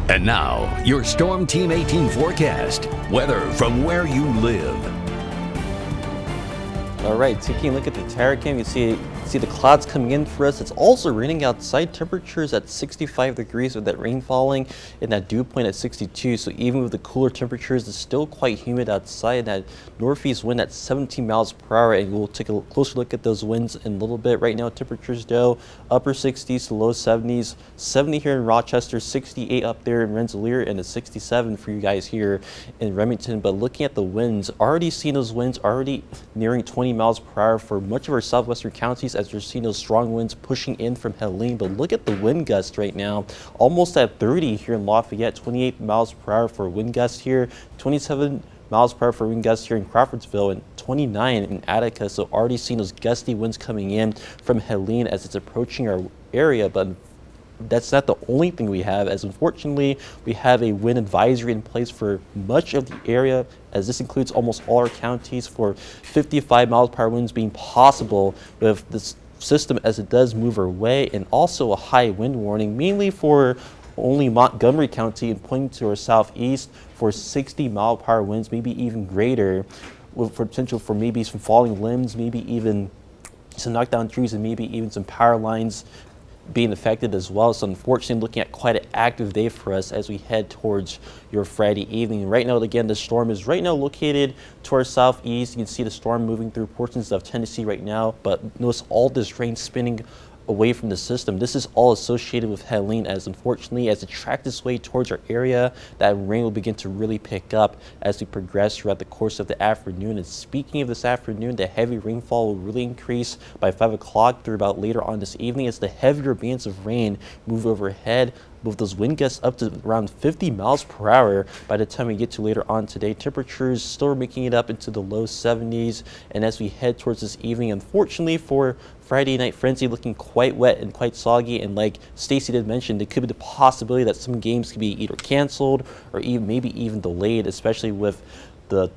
And now, your Storm Team 18 forecast. Weather from where you live. All right, taking a look at the tower cam, you see the clouds coming in for us. It's also raining outside. Temperatures at 65 degrees with that rain falling and that dew point at 62. So even with the cooler temperatures, it's still quite humid outside. That northeast wind at 17 miles per hour, and we'll take a closer look at those winds in a little bit. Right now, temperatures though, upper 60s to low 70s. 70 here in Rochester, 68 up there in Rensselaer, and a 67 for you guys here in Remington. But looking at the winds, already seeing those winds already nearing 20 miles per hour for much of our southwestern counties, as we're seeing those strong winds pushing in from Helene. But look at the wind gust right now, almost at 30 here in Lafayette, 28 miles per hour for wind gust here, 27 miles per hour for wind gusts here in Crawfordsville, and 29 in Attica. So already seeing those gusty winds coming in from Helene as it's approaching our area. But that's not the only thing we have, as unfortunately we have a wind advisory in place for much of the area, as this includes almost all our counties, for 55 miles per hour winds being possible with this system as it does move our way, and also a high wind warning mainly for only Montgomery County and pointing to our southeast for 60 mile per hour winds, maybe even greater, with potential for maybe some falling limbs, maybe even some knockdown trees, and maybe even some power lines being affected as well. So unfortunately, looking at quite an active day for us as we head towards your Friday evening. Right now, again, the storm is right now located to our southeast. You can see the storm moving through portions of Tennessee right now, but notice all this rain spinning away from the system. This is all associated with Helene, as unfortunately, as it tracks its way towards our area, that rain will begin to really pick up as we progress throughout the course of the afternoon. And speaking of this afternoon, the heavy rainfall will really increase by 5 o'clock through about later on this evening as the heavier bands of rain move overhead, with those wind gusts up to around 50 miles per hour by the time we get to later on today. Temperatures still making it up into the low 70s. And as we head towards this evening, unfortunately for Friday Night Frenzy, looking quite wet and quite soggy. And like Stacy did mention, there could be the possibility that some games could be either canceled or even maybe even delayed, especially with the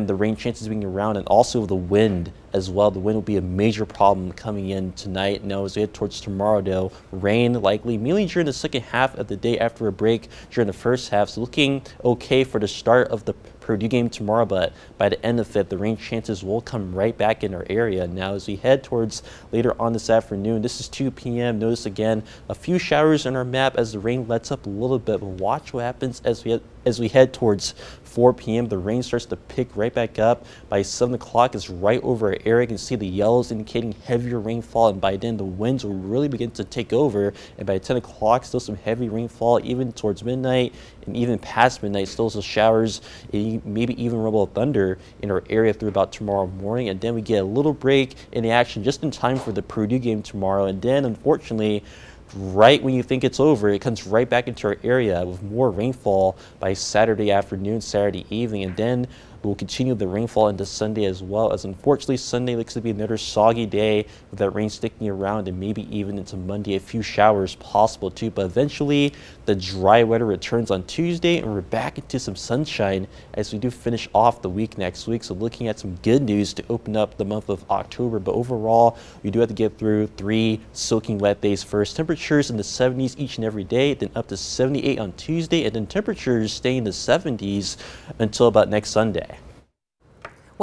rain chances being around, and also the wind as well. The wind will be a major problem coming in tonight. Now as we head towards tomorrow though, rain likely mainly during the second half of the day after a break during the first half. So looking okay for the start of the Purdue game tomorrow, but by the end of it, the rain chances will come right back in our area. Now as we head towards later on this afternoon, this is 2 p.m. Notice again a few showers on our map as the rain lets up a little bit, but watch what happens as we head towards 4 p.m. The rain starts to pick right back up. By 7 o'clock, it's right over our area. You can see the yellows indicating heavier rainfall, and by then the winds will really begin to take over. And by 10 o'clock, still some heavy rainfall, even towards midnight and even past midnight. Still some showers, and maybe even rumble of thunder in our area through about tomorrow morning. And then we get a little break in the action just in time for the Purdue game tomorrow. And then, unfortunately, right when you think it's over, it comes right back into our area with more rainfall by Saturday afternoon, Saturday evening, and then we'll continue the rainfall into Sunday as well, as unfortunately Sunday looks to be another soggy day with that rain sticking around, and maybe even into Monday, a few showers possible too. But eventually the dry weather returns on Tuesday, and we're back into some sunshine as we do finish off the week next week. So looking at some good news to open up the month of October. But overall, we do have to get through 3 soaking wet days first. Temperatures in the 70s each and every day, then up to 78 on Tuesday, and then temperatures stay in the 70s until about next Sunday.